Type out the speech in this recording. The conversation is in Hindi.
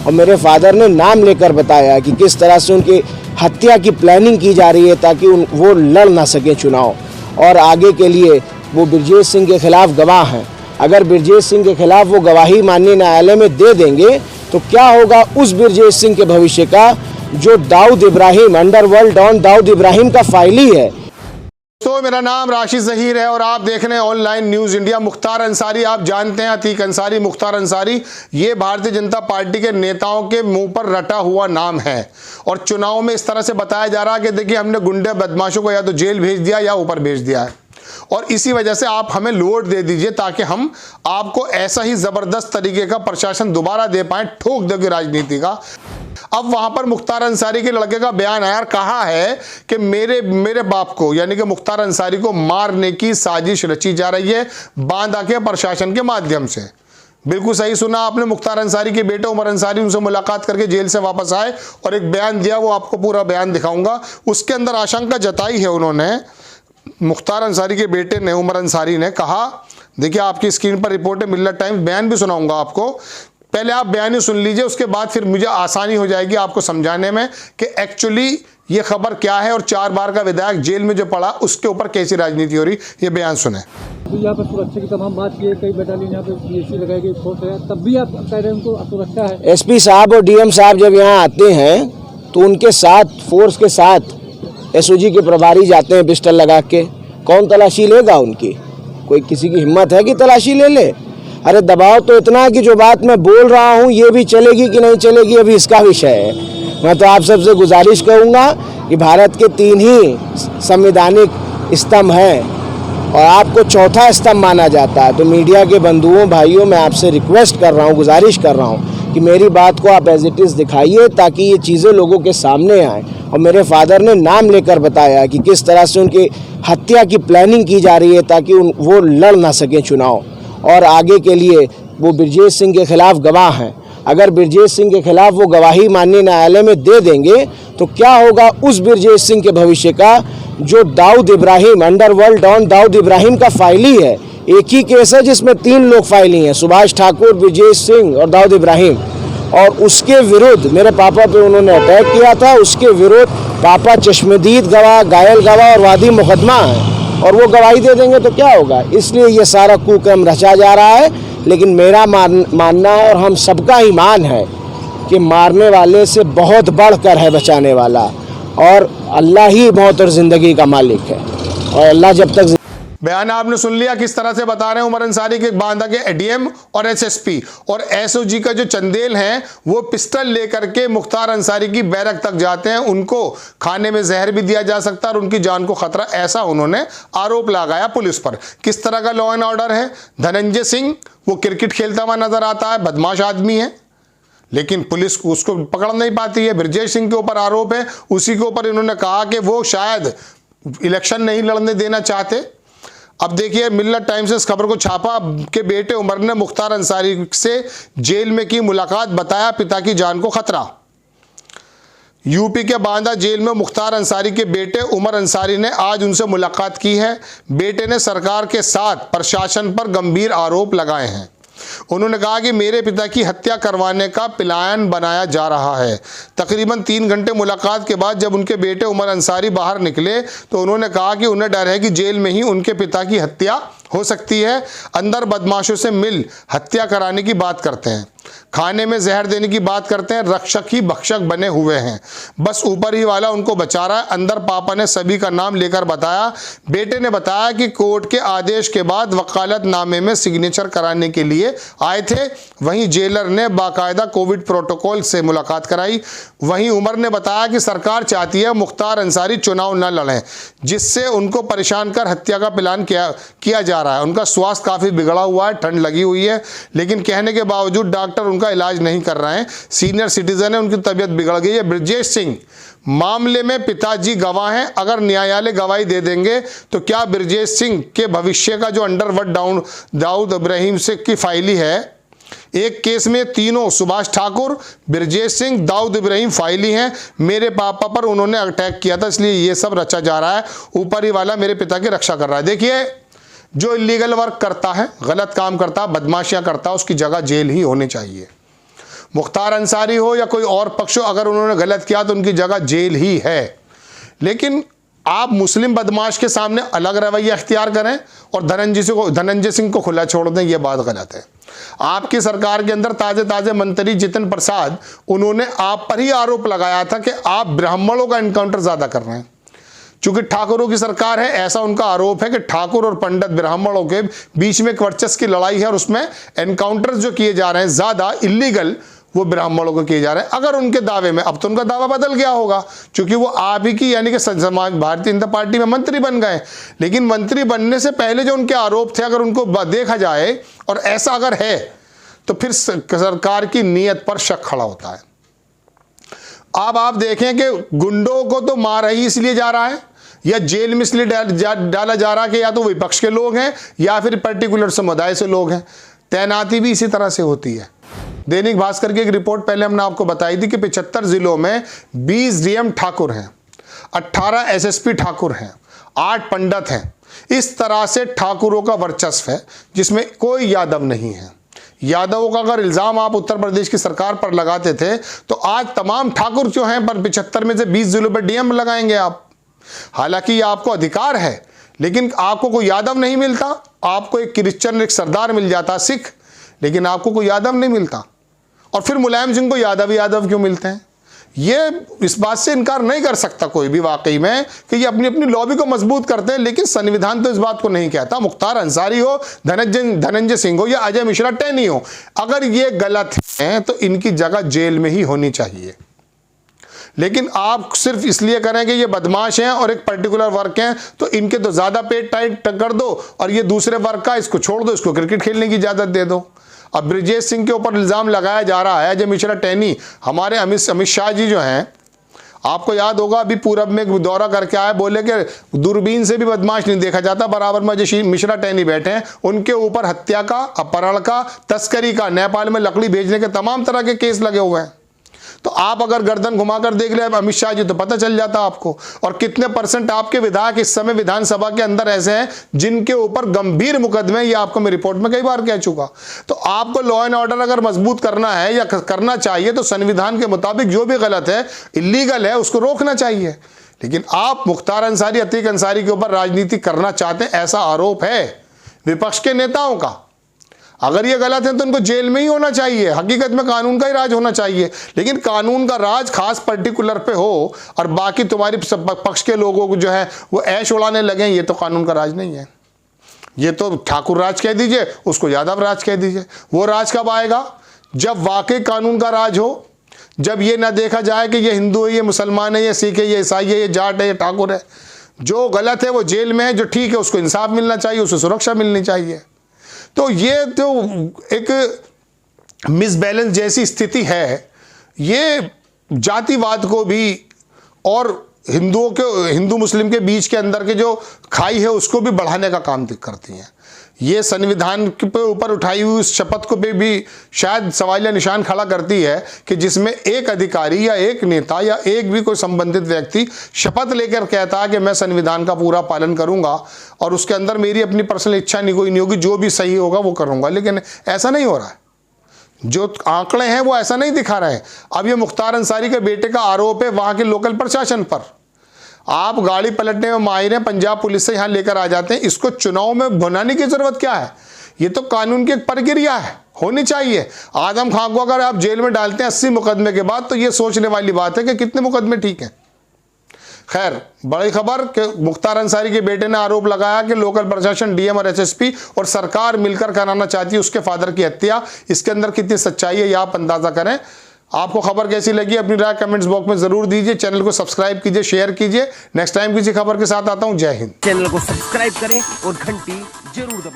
और मेरे फादर ने नाम लेकर बताया कि किस तरह से उनकी हत्या की प्लानिंग की जा रही है ताकि वो लड़ ना सके चुनाव। और आगे के लिए वो ब्रजेश सिंह के खिलाफ गवाह हैं। अगर ब्रजेश सिंह के खिलाफ वो गवाही माननीय न्यायालय में दे देंगे तो क्या होगा उस ब्रजेश सिंह के भविष्य का, जो दाऊद इब्राहिम, अंडरवर्ल्ड डॉन दाऊद इब्राहिम का फाइली है। तो मेरा नाम राशिद ज़हीर है और आप देख रहे हैं online news India. Mukhtar Ansari आप जानते हैं, अतीक अंसारी, मुख्तार अंसारी, ये भारतीय जनता पार्टी के नेताओं के मुंह पर रटा हुआ नाम है। और चुनाव में इस तरह से बताया जा रहा है कि देखिए हमने गुंडे बदमाशों को या तो जेल भेज दिया या ऊपर भेज दिया है, और इसी वजह से आप हमें वोट दे दीजिए ताकि हम आपको ऐसा ही ज़बरदस्त तरीके का प्रशासन दोबारा दे पाएँ, ठोक दे की राजनीति का। अब वहां पर मुख्तार अंसारी के लड़के का बयान आया, कहा है कि मेरे बाप को यानी कि मुख्तार अंसारी को मारने की साजिश रची जा रही है बांदा के प्रशासन के माध्यम से। बिल्कुल सही सुना आपने, मुख्तार अंसारी के बेटे उमर अंसारी उनसे मुलाकात करके जेल से वापस आए और एक बयान दिया, वो आपको पूरा बयान दिखाऊंगा। उसके अंदर आशंका जताई है उन्होंने, मुख्तार अंसारी के बेटे ने, उमर अंसारी ने कहा, देखिए आपकी स्क्रीन पर रिपोर्ट है मिल्लत टाइम्स, बयान भी सुनाऊंगा आपको, पहले आप बयान ही सुन लीजिए, उसके बाद फिर मुझे आसानी हो जाएगी आपको समझाने में कि एक्चुअली ये खबर क्या है और 4 बार का विधायक जेल में जो पड़ा उसके ऊपर कैसी राजनीति हो रही। ये बयान सुने। तो यहाँ पर सुरक्षा की तमाम बात की है, कई बटालियन यहाँ पे पीएससी लगाई गई, फोर्स है, तब भी आप कह रहे हैं उनको सुरक्षा है। एसपी साहब और डीएम साहब जब यहाँ आते हैं तो उनके साथ, फोर्स के साथ एसओजी के प्रभारी जाते हैं पिस्टल लगा के। कौन तलाशी लेगा उनकी? कोई किसी की हिम्मत है कि तलाशी ले ले? अरे दबाव तो इतना है कि जो बात मैं बोल रहा हूँ ये भी चलेगी कि नहीं चलेगी अभी इसका विषय है। मैं तो आप सबसे गुजारिश करूँगा कि भारत के 3 ही संवैधानिक स्तंभ हैं और आपको चौथा स्तंभ माना जाता है। तो मीडिया के बंधुओं भाइयों, मैं आपसे रिक्वेस्ट कर रहा हूँ, गुजारिश कर रहा हूँ कि मेरी बात को आप एज इट इज़ दिखाइए ताकि ये चीज़ें लोगों के सामने आएँ। और मेरे फादर ने नाम लेकर बताया कि किस तरह से उनकी हत्या की प्लानिंग की जा रही है ताकि वो लड़ ना सकें चुनाव। और आगे के लिए वो ब्रजेश सिंह के खिलाफ गवाह हैं। अगर ब्रजेश सिंह के खिलाफ वो गवाही माननीय न्यायालय में दे देंगे तो क्या होगा उस ब्रजेश सिंह के भविष्य का, जो दाऊद इब्राहिम, अंडरवर्ल्ड डॉन दाऊद इब्राहिम का फाइली है। एक ही केस है जिसमें 3 लोग फाइली हैं, सुभाष ठाकुर, ब्रजेश सिंह और दाऊद इब्राहिम। और उसके विरुद्ध मेरे पापा पे उन्होंने अटैक किया था, उसके विरुद्ध पापा चश्मदीद गवाह, घायल गवाह और वादी मुकदमा है, और वो गवाही दे देंगे तो क्या होगा। इसलिए ये सारा कुकर्म रचा जा रहा है। लेकिन मेरा मानना है और हम सबका ईमान है कि मारने वाले से बहुत बढ़कर है बचाने वाला, और अल्लाह ही मौत और ज़िंदगी का मालिक है। और अल्लाह जब तक बयान आपने सुन लिया किस तरह से बता रहे हैं उमर अंसारी के बांदा के एडीएम और एसएसपी और एसओजी का जो चंदेल हैं वो पिस्टल लेकर के मुख्तार अंसारी की बैरक तक जाते हैं। उनको खाने में जहर भी दिया जा सकता है और उनकी जान को खतरा, ऐसा उन्होंने आरोप लगाया पुलिस पर। किस तरह का लॉ एंड ऑर्डर है? धनंजय सिंह वो क्रिकेट खेलता हुआ नजर आता है, बदमाश आदमी है, लेकिन पुलिस उसको पकड़ नहीं पाती है। ब्रजेश सिंह के ऊपर आरोप है, उसी के ऊपर इन्होंने कहा कि वो शायद इलेक्शन नहीं लड़ने देना चाहते। अब देखिए मिल्लत टाइम्स ने इस खबर को छापा कि बेटे उमर ने मुख्तार अंसारी से जेल में की मुलाकात, बताया पिता की जान को खतरा। यूपी के बांदा जेल में मुख्तार अंसारी के बेटे उमर अंसारी ने आज उनसे मुलाकात की है। बेटे ने सरकार के साथ प्रशासन पर गंभीर आरोप लगाए हैं। उन्होंने कहा कि मेरे पिता की हत्या करवाने का प्लान बनाया जा रहा है। तकरीबन 3 घंटे मुलाकात के बाद जब उनके बेटे उमर अंसारी बाहर निकले तो उन्होंने कहा कि उन्हें डर है कि जेल में ही उनके पिता की हत्या हो सकती है। अंदर बदमाशों से मिल हत्या कराने की बात करते हैं, खाने में जहर देने की बात करते हैं, रक्षक ही भक्षक बने हुए हैं, बस ऊपर ही वाला उनको बचा रहा है। अंदर पापा ने सभी का नाम लेकर बताया। बेटे ने बताया कि कोर्ट के आदेश के बाद वकालतनामे में सिग्नेचर कराने के लिए आए थे। वहीं जेलर ने बाकायदा कोविड प्रोटोकॉल से मुलाकात कराई। वहीं उमर ने बताया कि सरकार चाहती है मुख्तार अंसारी चुनाव न लड़ें, जिससे उनको परेशान कर हत्या का प्लान किया जा रहा है। उनका स्वास्थ्य काफ़ी बिगड़ा हुआ है, ठंड लगी हुई है, लेकिन कहने के बावजूद डॉक्टर उनका इलाज नहीं कर रहे हैं। सीनियर सिटीजन है, उनकी तबीयत बिगड़ गई है। ब्रजेश सिंह मामले में पिताजी गवाह हैं। अगर न्यायालय गवाही दे देंगे तो क्या ब्रजेश सिंह के भविष्य का जो अंडरवर्ल्ड दाऊद इब्राहिम से की फाइली है, एक केस में तीनों सुभाष ठाकुर, ब्रजेश सिंह, दाऊद इब्राहिम फाइली हैं। मेरे पापा पर उन्होंने अटैक किया था, इसलिए ये सब रचा जा रहा है। ऊपर ही वाला मेरे पिता की रक्षा कर रहा है। देखिए जो इलीगल वर्क करता है, गलत काम करता है, बदमाशियां करता है, उसकी जगह जेल ही होनी चाहिए। मुख्तार अंसारी हो या कोई और पक्ष हो, अगर उन्होंने गलत किया तो उनकी जगह जेल ही है। लेकिन आप मुस्लिम बदमाश के सामने अलग रवैया इख्तियार करें और धनंजय सिंह को खुला छोड़ दें, यह बात गलत है। आपकी सरकार के अंदर ताजे मंत्री जितिन प्रसाद, उन्होंने आप पर ही आरोप लगाया था कि आप ब्राह्मणों का एनकाउंटर ज्यादा कर रहे हैं। चूंकि ठाकुरों की सरकार है, ऐसा उनका आरोप है कि ठाकुर और पंडित ब्राह्मणों के बीच में एक वर्चस्व की लड़ाई है और उसमें एनकाउंटर्स जो किए जा रहे हैं ज्यादा इलीगल, वो ब्राह्मणों को किए जा रहे हैं। अगर उनके दावे में, अब तो उनका दावा बदल गया होगा क्योंकि वो आप ही की यानी कि समाज भारतीय जनता पार्टी में मंत्री बन गए, लेकिन मंत्री बनने से पहले जो उनके आरोप थे, अगर उनको देखा जाए और ऐसा अगर है तो फिर सरकार की नीयत पर शक खड़ा होता है। अब आप देखें कि गुंडों को तो मार ही इसलिए जा रहा है या जेल में इसलिए डाला जा रहा है कि या तो विपक्ष के लोग हैं या फिर पर्टिकुलर समुदाय से लोग हैं। तैनाती भी इसी तरह से होती है। दैनिक भास्कर की एक रिपोर्ट पहले हमने आपको बताई थी कि 75 जिलों में 20 डीएम ठाकुर हैं, 18 एसएसपी ठाकुर हैं, 8 पंडित हैं। इस तरह से ठाकुरों का वर्चस्व है जिसमें कोई यादव नहीं है। यादवों का अगर इल्जाम आप उत्तर प्रदेश की सरकार पर लगाते थे तो आज तमाम ठाकुर जो हैं पर 75 में से 20 जिलों पर डीएम लगाएंगे आप। हालांकि ये आपको अधिकार है, लेकिन आपको कोई यादव नहीं मिलता। आपको एक क्रिश्चियन, एक सरदार मिल जाता, सिख, लेकिन आपको कोई यादव नहीं मिलता। और फिर मुलायम सिंह को यादव क्यों मिलते हैं? ये इस बात से इनकार नहीं कर सकता कोई भी वाकई में कि ये अपनी अपनी लॉबी को मजबूत करते हैं, लेकिन संविधान तो इस बात को नहीं कहता। मुख्तार अंसारी हो, धनंजय सिंह हो या अजय मिश्रा टैनी हो, अगर ये गलत हैं तो इनकी जगह जेल में ही होनी चाहिए। लेकिन आप सिर्फ इसलिए करें कि ये बदमाश हैं और एक पर्टिकुलर वर्ग हैं तो इनके तो ज्यादा पेट टाइट कर दो और ये दूसरे वर्ग का इसको छोड़ दो, इसको क्रिकेट खेलने की इजाजत दे दो। अब ब्रिजेश सिंह के ऊपर इल्जाम लगाया जा रहा है, अजय मिश्रा टैनी, हमारे अमित शाह जी जो हैं, आपको याद होगा अभी पूरब में दौरा करके आए, बोले कि दूरबीन से भी बदमाश नहीं देखा जाता, बराबर में अजय मिश्रा टैनी बैठे हैं, उनके ऊपर हत्या का, अपहरण का, तस्करी का, नेपाल में लकड़ी भेजने के तमाम तरह के केस लगे हुए हैं। तो आप अगर गर्दन घुमाकर देख ले अमित शाह जी तो पता चल जाता आपको। और कितने % आपके विधायक इस समय विधानसभा के अंदर ऐसे हैं जिनके ऊपर गंभीर मुकदमे, ये आपको मैं रिपोर्ट में कई बार कह चुका। तो आपको लॉ एंड ऑर्डर अगर मजबूत करना है या करना चाहिए तो संविधान के मुताबिक जो भी गलत है, इलीगल है, उसको रोकना चाहिए। लेकिन आप मुख्तार अंसारी, अतीक अंसारी के ऊपर राजनीति करना चाहते हैं, ऐसा आरोप है विपक्ष के नेताओं का। अगर ये गलत है तो उनको जेल में ही होना चाहिए। हकीकत में कानून का ही राज होना चाहिए, लेकिन कानून का राज खास पर्टिकुलर पे हो और बाकी तुम्हारी पक्ष के लोगों को जो है वो ऐश उड़ाने लगे, ये तो कानून का राज नहीं है। ये तो ठाकुर राज कह दीजिए, उसको यादव राज कह दीजिए। वो राज कब आएगा? जब वाकई कानून का राज हो, जब ये ना देखा जाए कि ये हिंदू है, ये मुसलमान है, ये सिख है, ये ईसाई है, ये जाट है, ये ठाकुर है। जो गलत है वो जेल में है, जो ठीक है उसको इंसाफ मिलना चाहिए, उसको सुरक्षा मिलनी चाहिए। तो ये तो एक मिसबैलेंस जैसी स्थिति है। ये जातिवाद को भी और हिंदू मुस्लिम के बीच के अंदर के जो खाई है उसको भी बढ़ाने का काम करती हैं। ये संविधान के ऊपर उठाई हुई उस शपथ को भी शायद सवालिया निशान खड़ा करती है कि जिसमें एक अधिकारी या एक नेता या एक भी कोई संबंधित व्यक्ति शपथ लेकर कहता है कि मैं संविधान का पूरा पालन करूंगा और उसके अंदर मेरी अपनी पर्सनल इच्छा नहीं होगी, जो भी सही होगा वो करूंगा। लेकिन ऐसा नहीं हो रहा है। जो आंकड़े हैं वो ऐसा नहीं दिखा रहे हैं। अब ये मुख्तार अंसारी के बेटे का आरोप है वहां के लोकल प्रशासन पर। आप गाड़ी पलटने में माहिर हैं, पंजाब पुलिस से यहां लेकर आ जाते हैं, इसको चुनाव में भुनाने की जरूरत क्या है? ये तो कानून की एक प्रक्रिया है, होनी चाहिए। आजम खान को अगर आप जेल में डालते हैं 80 मुकदमे के बाद तो ये सोचने वाली बात है कि कितने मुकदमे ठीक हैं। खैर, बड़ी खबर कि मुख्तार अंसारी के बेटे ने आरोप लगाया कि लोकल प्रशासन, डीएम और एसएसपी और सरकार मिलकर कराना चाहती है उसके फादर की हत्या। इसके अंदर कितनी सच्चाई है ये आप अंदाजा करें। आपको खबर कैसी लगी अपनी राय कमेंट्स बॉक्स में जरूर दीजिए। चैनल को सब्सक्राइब कीजिए, शेयर कीजिए। नेक्स्ट टाइम किसी खबर के साथ आता हूं। जय हिंद। चैनल को सब्सक्राइब करें और घंटी जरूर दबाएं।